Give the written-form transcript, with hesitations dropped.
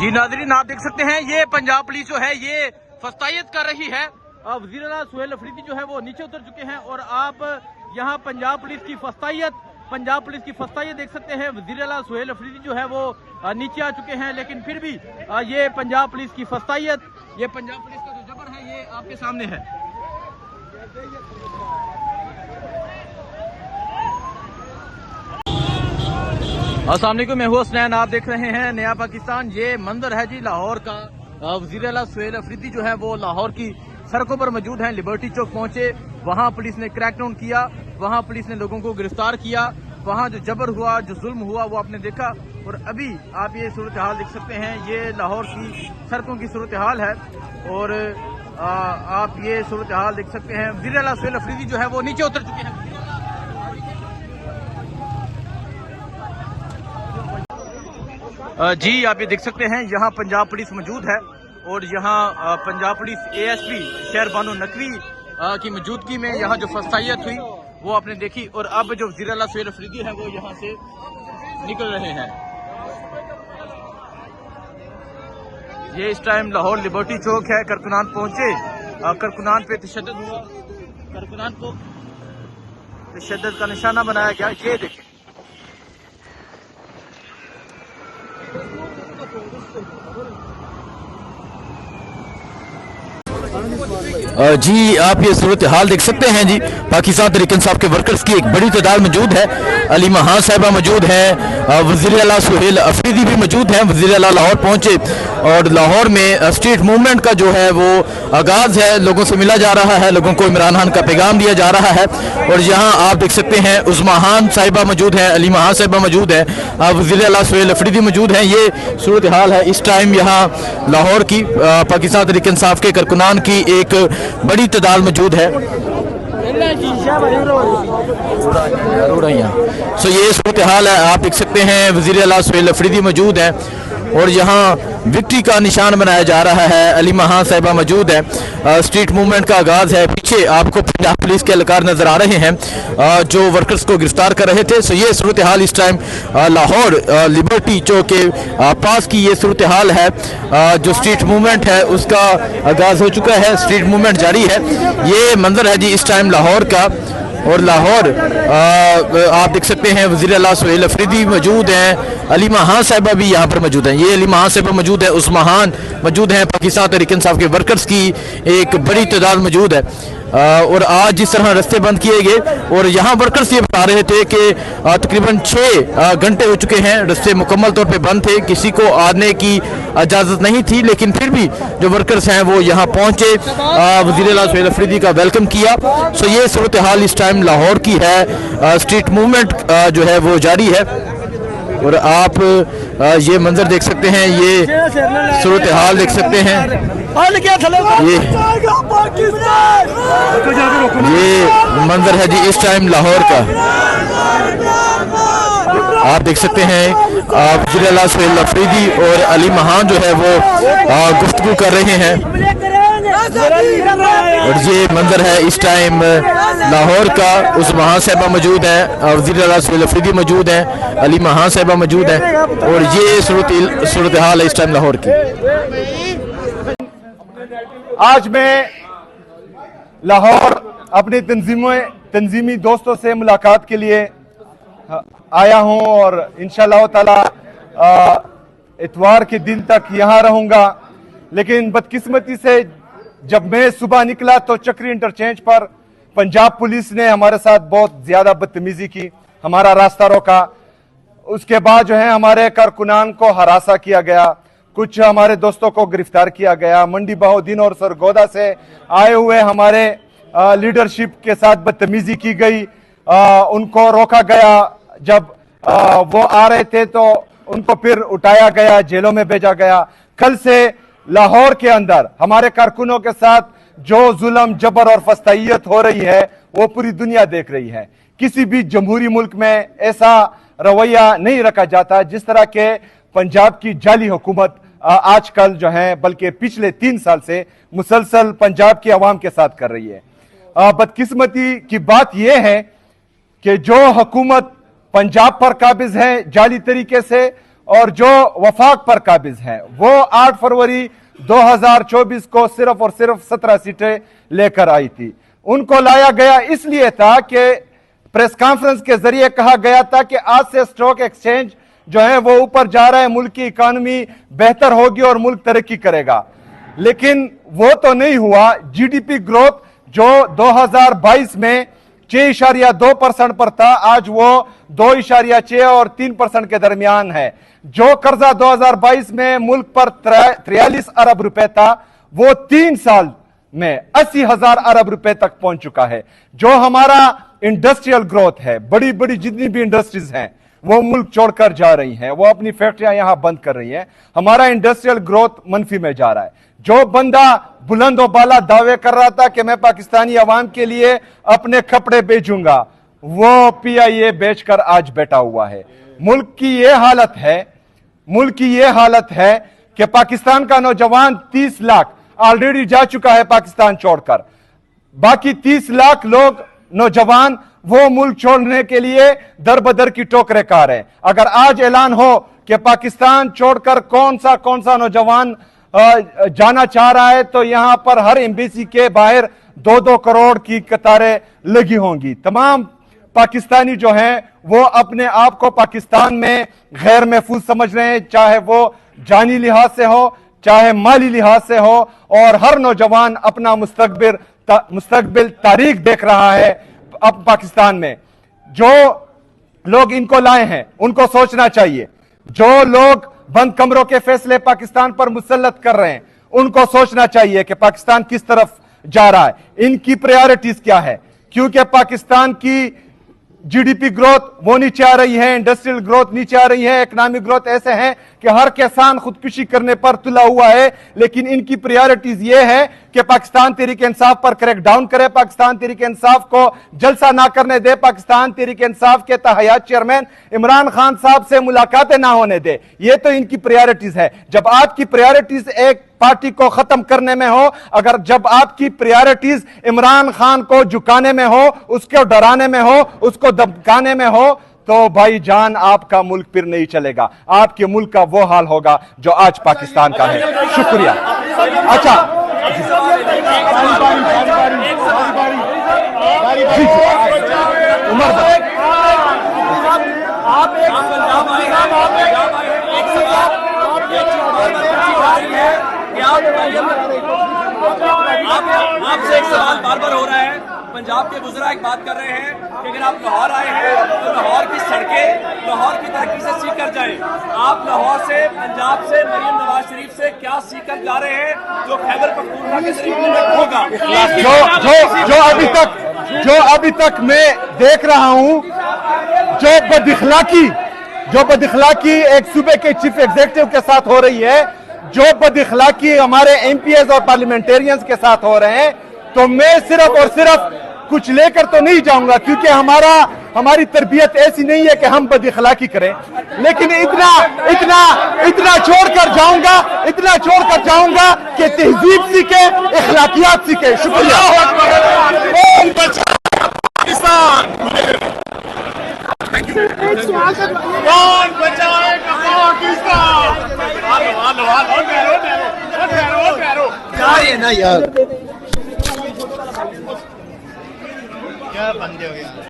जी नाज़रीन, आप देख सकते हैं ये पंजाब पुलिस जो है ये फस्तायत कर रही है। वज़ीर आला सुहेल अफरीदी जो है वो नीचे उतर चुके हैं और आप यहाँ पंजाब पुलिस की फस्तायत देख सकते हैं। वज़ीर आला सुहेल अफरीदी जो है वो नीचे आ चुके हैं, लेकिन फिर भी ये पंजाब पुलिस की फस्तायत, ये पंजाब पुलिस का जो जबर है ये आपके सामने है। अस्सलाम वालेकुम, मैं हूं हसनैन, आप देख रहे हैं नया पाकिस्तान। ये मंजर है जी लाहौर का। वज़ीर आला सुहेल अफरीदी जो है वो लाहौर की सड़कों पर मौजूद हैं। लिबर्टी चौक पहुंचे, वहां पुलिस ने क्रैकडाउन किया, वहां पुलिस ने लोगों को गिरफ्तार किया, वहां जो जबर हुआ, जो जुल्म हुआ वो आपने देखा। और अभी आप ये सूरत हाल देख सकते हैं, ये लाहौर की सड़कों की सूरत हाल है और आप ये सूरत हाल देख सकते हैं। वज़ीर आला सुहेल अफरीदी जो है वो नीचे उतर चुके हैं। जी आप ये देख सकते हैं, यहाँ पंजाब पुलिस मौजूद है और यहाँ पंजाब पुलिस ASP शहर बानो नकवी की मौजूदगी में यहाँ जो फस्तायत हुई वो आपने देखी। और अब जो वज़ीर आला सुहेल अफरीदी है वो यहाँ से निकल रहे हैं। ये इस टाइम लाहौर लिबर्टी चौक है, कारकुनान पहुंचे, कारकुनान पे तशद्दुद हुआ, कारकुनान को तशद्दुद का निशाना बनाया गया। ये देखिए, जी आप ये सूरत हाल देख सकते हैं। जी पाकिस्तान तहरीक इंसाफ के वर्कर्स की एक बड़ी तादाद मौजूद है। अली महान साहिबा मौजूद हैं, वज़ीर आला सुहेल अफरीदी भी मौजूद हैं। वज़ीर आला लाहौर पहुंचे और लाहौर में स्ट्रीट मूवमेंट का जो है वो आगाज़ है, लोगों से मिला जा रहा है, लोगों को इमरान खान का पैगाम दिया जा रहा है। और यहाँ आप देख सकते हैं उस्मा खान साहिबा मौजूद हैं, अली महान साहिबा मौजूद है, वज़ीर आला सुहेल अफरीदी मौजूद हैं। ये सूरत हाल है इस टाइम यहाँ लाहौर की। पाकिस्तान तहरीक इंसाफ के कारकुनान की एक बड़ी तादाद मौजूद है। सो ये सूरत हाल है, आप देख सकते हैं। वज़ीर आला सुहेल अफरीदी मौजूद है और यहाँ विक्ट्री का निशान बनाया जा रहा है। अली महान साहिबा मौजूद है, स्ट्रीट मूवमेंट का आगाज़ है। पीछे आपको पंजाब पुलिस के एहलकार नज़र आ रहे हैं जो वर्कर्स को गिरफ्तार कर रहे थे। सो ये सूरत हाल इस टाइम लाहौर लिबर्टी चौक के पास की ये सूरत हाल है। जो स्ट्रीट मूवमेंट है उसका आगाज़ हो चुका है, स्ट्रीट मूवमेंट जारी है। ये मंजर है जी इस टाइम लाहौर का। और लाहौर आप देख सकते हैं वज़ीर आला सुहेल अफरीदी मौजूद हैं, अली महान साहिबा भी यहाँ पर मौजूद हैं। ये अली महान साहिबा मौजूद है, उस्मा खान मौजूद हैं। पाकिस्तान तहरीक इंसाफ के वर्कर्स की एक बड़ी तादाद मौजूद है। और आज जिस तरह रास्ते बंद किए गए और यहाँ वर्कर्स ये बता रहे थे कि तकरीबन 6 घंटे हो चुके हैं, रास्ते मुकम्मल तौर पे बंद थे, किसी को आने की इजाज़त नहीं थी, लेकिन फिर भी जो वर्कर्स हैं वो यहाँ पहुँचे, वज़ीर आला सुहेल अफरीदी का वेलकम किया। सो ये सूरत हाल इस टाइम लाहौर की है। स्ट्रीट मूवमेंट जो है वो जारी है और आप ये मंजर देख सकते हैं, ये सूरत हाल देख सकते हैं। ये मंजर है जी इस टाइम लाहौर का, आप देख सकते हैं। वज़ीर आला सुहेल अफरीदी और अली महान जो है वो गुफ्तगू कर रहे हैं और ये मंजर है इस टाइम लाहौर का। उस महान साहिबा मौजूद है, वज़ीर आला सुहेल अफरीदी मौजूद हैं, अली महान साहिबा मौजूद हैं और ये सूरत हाल है इस टाइम लाहौर की। आज मैं लाहौर अपने तंजीमी दोस्तों से मुलाकात के लिए आया हूं और इंशाअल्लाह ताला इतवार के दिन तक यहां रहूंगा। लेकिन बदकिस्मती से जब मैं सुबह निकला तो चक्री इंटरचेंज पर पंजाब पुलिस ने हमारे साथ बहुत ज्यादा बदतमीजी की, हमारा रास्ता रोका। उसके बाद जो है हमारे कारकुनान को हरासा किया गया, कुछ हमारे दोस्तों को गिरफ्तार किया गया। मंडी बहाउद्दीन और सरगोदा से आए हुए हमारे लीडरशिप के साथ बदतमीजी की गई, उनको रोका गया। जब वो आ रहे थे तो उनको फिर उठाया गया, जेलों में भेजा गया। कल से लाहौर के अंदर हमारे कारकुनों के साथ जो जुल्म, जबर और फस्तायत हो रही है वो पूरी दुनिया देख रही है। किसी भी जमहूरी मुल्क में ऐसा रवैया नहीं रखा जाता जिस तरह के पंजाब की जाली हुकूमत आजकल जो है, बल्कि पिछले 3 साल से मुसलसल पंजाब की आवाम के साथ कर रही है। बदकिस्मती की बात यह है कि जो हुकूमत पंजाब पर काबिज है जाली तरीके से, और जो वफाक पर काबिज है वो 8 फरवरी 2024 को सिर्फ और सिर्फ 17 सीटें लेकर आई थी। उनको लाया गया इसलिए था कि प्रेस कॉन्फ्रेंस के जरिए कहा गया था कि आज से स्टॉक एक्सचेंज जो है वो ऊपर जा रहा है, मुल्क की इकोनॉमी बेहतर होगी और मुल्क तरक्की करेगा। लेकिन वो तो नहीं हुआ। जीडीपी ग्रोथ जो 2022 में 6.2% पर था, आज वो 2.6 और 3% के दरमियान है। जो कर्जा 2022 में मुल्क पर 43 अरब रुपए था, वो 3 साल में 80,000 अरब रुपए तक पहुंच चुका है। जो हमारा इंडस्ट्रियल ग्रोथ है, बड़ी बड़ी जितनी भी इंडस्ट्रीज हैं वो मुल्क छोड़कर जा रही हैं, वो अपनी फैक्ट्रियां यहां बंद कर रही हैं। हमारा इंडस्ट्रियल ग्रोथ मंफी में जा रहा है। जो बंदा बुलंद और बाला दावे कर रहा था कि मैं पाकिस्तानी अवाम के लिए अपने कपड़े बेचूंगा, वो पीआईए बेचकर आज बैठा हुआ है। मुल्क की ये हालत है कि पाकिस्तान का नौजवान 30 लाख ऑलरेडी जा चुका है पाकिस्तान छोड़कर। बाकी 30 लाख लोग नौजवान वो मुल्क छोड़ने के लिए दर बदर की टोकरे खा रहे हैं। अगर आज ऐलान हो कि पाकिस्तान छोड़कर कौन सा नौजवान जाना चाह रहा है, तो यहां पर हर एम्बेसी के बाहर 2-2 करोड़ की कतारें लगी होंगी। तमाम पाकिस्तानी जो हैं वो अपने आप को पाकिस्तान में गैर महफूज समझ रहे हैं, चाहे वो जानी लिहाज से हो, चाहे माली लिहाज से हो, और हर नौजवान अपना मुस्तकबिल तारीख देख रहा है। अब पाकिस्तान में जो लोग इनको लाए हैं उनको सोचना चाहिए। जो लोग बंद कमरों के फैसले पाकिस्तान पर मुसल्लत कर रहे हैं उनको सोचना चाहिए कि पाकिस्तान किस तरफ जा रहा है, इनकी प्रायोरिटीज क्या है। क्योंकि पाकिस्तान की जीडीपी ग्रोथ वो नीचे आ रही है, इंडस्ट्रियल ग्रोथ नीचे आ रही है, इकोनॉमिक ग्रोथ ऐसे हैं कि हर किसान खुदकुशी करने पर तुला हुआ है। लेकिन इनकी प्रायोरिटीज ये है कि पाकिस्तान तहरीक इंसाफ पर क्रैक डाउन करे, पाकिस्तान तहरीक इंसाफ को जलसा ना करने दे, पाकिस्तान तहरीक इंसाफ के तहयात चेयरमैन इमरान खान साहब से मुलाकातें ना होने दे। ये तो इनकी प्रायोरिटीज है। जब आपकी प्रायोरिटीज एक पार्टी को खत्म करने में हो, जब आपकी प्रायोरिटीज इमरान खान को झुकाने में हो, उसको डराने में हो, उसको धमकाने में हो, तो भाईजान आपका मुल्क फिर नहीं चलेगा। आपके मुल्क का वो हाल होगा जो आज पाकिस्तान का है। शुक्रिया। अच्छा, उमर भाई, आपसे एक सवाल बार बार हो रहा है। पंजाब के गुजरा एक बात कर रहे हैं कि अगर आप लाहौर आए हैं तो लाहौर की सड़कें लाहौर की तरक्की से सीख कर जाएं। आप लाहौर से, पंजाब से, मरियम नवाज शरीफ से क्या सीख कर जा रहे हैं जो खैबर पख्तूनख्वा के तरीके में होगा? जो अभी तक मैं देख रहा हूं, जो बदइखलाकी एक सूबे के चीफ एग्जीक्यूटिव के साथ हो रही है, जो बदइखलाकी हमारे एमपीएस और पार्लियामेंटेरियंस के साथ हो रहे हैं, तो मैं सिर्फ और सिर्फ कुछ लेकर तो नहीं जाऊंगा, क्योंकि हमारी तरबियत ऐसी नहीं है कि हम बदइखलाकी करें। लेकिन इतना छोड़कर जाऊंगा कि तहजीब सीखे, इखलाकियात सीखे। शुक्रिया। कौन बचाएगा पाकिस्तान? ना यार क्या बंदे हो गया।